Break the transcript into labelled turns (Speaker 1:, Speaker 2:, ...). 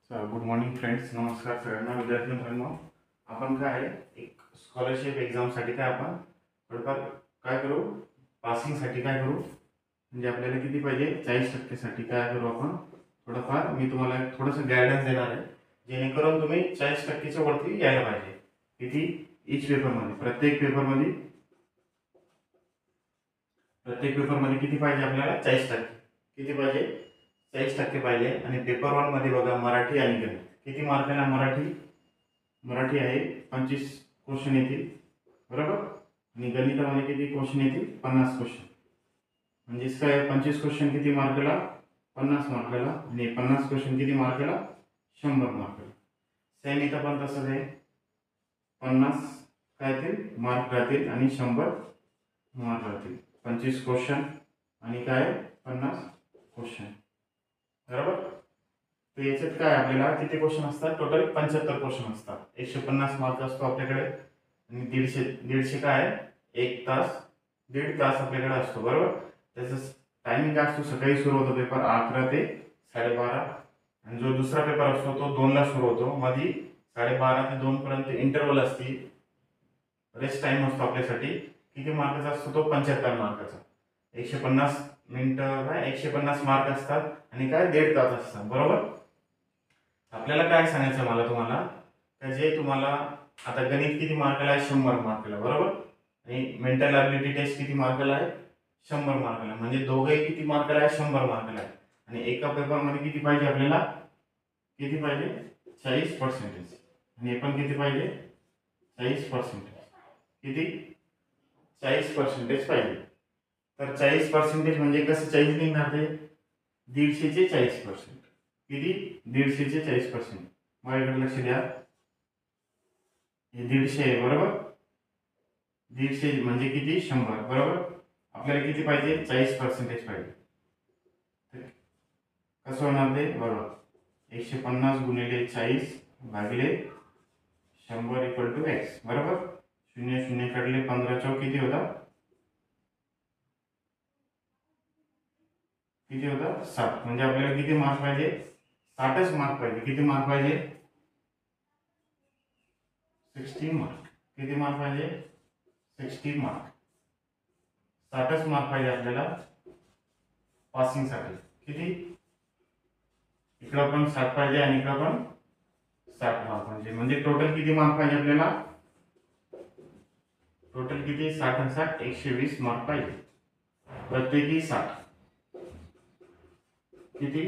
Speaker 1: Good morning friends. नमस्कार सगळ्यांना. विद्यार्थी मित्रांनो, आपण काय एक स्कॉलरशिप एक्झामसाठी काय आपण थोडंफार काय करू, पासिंगसाठी काय करू, म्हणजे आपल्याला किती पाहिजे 40% काय करू आपण थोडंफार. मी तुम्हाला थोडंसं गायडन्स देणार आहे जेणेकरून तुम्ही 40%च्या वरती यायला पाहिजे. किती इच पेपरमध्ये, प्रत्येक पेपरमध्ये किती पाहिजे आपल्याला 40%. किती पाहिजे 40% पाहिजे. आणि पेपर 1 मध्ये बघा मराठी आणि गणित. किती मार्काला मराठी आहे 25 क्वेश्चन येतील बरोबर. आणि गणितामध्ये किती क्वेश्चन येतील 50 क्वेश्चन. म्हणजे काय 25 क्वेश्चन किती मार्काला 50 मार्काला. आणि 50 क्वेश्चन किती मार्काला 100 मार्काला. सेम इथं पण तसंच आहे. 50 काय येतील मार्क राहतील आणि 100 मार्क राहतील. 25 क्वेश्चन आणि काय 50 क्वेश्चन बरोबर. तर याच्यात काय आपल्याला किती क्वेश्चन असतात, टोटल 75 क्वेश्चन असतात. 150 मार्क असतो आपल्याकडे. आणि 150 काय 1 तास आपल्याकडे असतो बरोबर. त्याचं टायमिंग काय असतो, सकाळी सुरू होतो पेपर 11 ते 12:30. आणि जो दुसरा पेपर असतो तो 2 ला सुरू होतो. मध्ये 12:30 ते 2 पर्यंत इंटरव्हल असते, रेस्ट टाइम असतो आपल्यासाठी. किती मार्काचा असतो तो 75 मार्काचा. 150 मिनिटं काय 150 मार्क असतात आणि काय 1.5 तास असतात बरोबर. आपल्याला काय सांगायचं मला तुम्हाला, का जे तुम्हाला आता गणित किती मार्काला आहे 100 मार्काला बरोबर. आणि मेंटल ॲबिलिटी टेस्ट किती मार्काला आहे 100 मार्काला. म्हणजे दोघेही किती मार्काला आहे 100 मार्काला आहे. आणि एका पेपरमध्ये किती पाहिजे आपल्याला, किती पाहिजे 40%. आणि हे पण किती पाहिजे 40%. किती 40% पाहिजे. तर 40% म्हणजे कसं 40 निघणार ते 150चे 40%. किती 150चे 40%. माझ्याकडे लक्ष द्या, हे 150 आहे बरोबर. 150 म्हणजे किती 100 बरोबर. आपल्याला किती पाहिजे 40% पाहिजे. कसं होणार ते बरोबर. 150 गुणिले 40 भागिले 100 इक्वल टू x बरोबर. 0 0 काढले 15 चौक किती होता 7. म्हणजे आपल्याला किती मार्क पाहिजे 60च मार्क पाहिजे. किती मार्क पाहिजे 16 मार्क. किती मार्क पाहिजे 16 मार्क. 60च मार्क पाहिजे आपल्याला पासिंगसाठी. किती इकडं पण 60 पाहिजे आणि इकडं पण 60 मार्क पाहिजे. म्हणजे टोटल किती मार्क पाहिजे आपल्याला, टोटल किती 60 आणि 60 120 मार्क पाहिजे. प्रत्येकी 60 किती